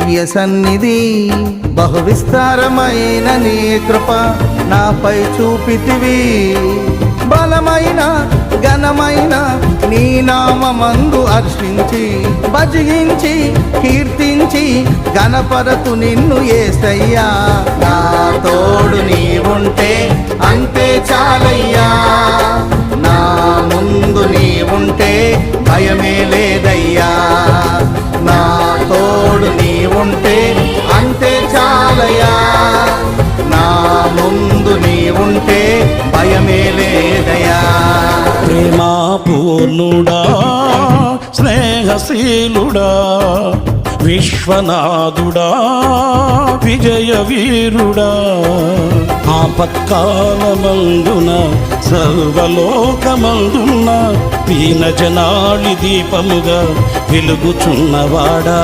దివ్య సన్నిధి. బహు విస్తారమైన నీ కృప నాపై చూపితివి. బలమైన ఘనమైన నీ నామమందు హర్షించి భజించి కీర్తించి గణపరతు నిన్ను యేసయ్యా. నా తోడు నీవుంటే అంతే చాలయ్యా, నా ముందు నీవుంటే భయమే లేదయ్యా. నా తోడు నీవుంటే అంతే చాలయ్యా, నా ముందు నీవుంటే భయమే లేదయ్యా. ప్రేమా పూర్ణుడా స్నేహశీలుడా విశ్వనాథుడా విజయ వీరుడా, ఆపత్కాలమందున సర్వలోకమందున దీన జనాళి దీపముగా వెలుగుచున్నవాడా.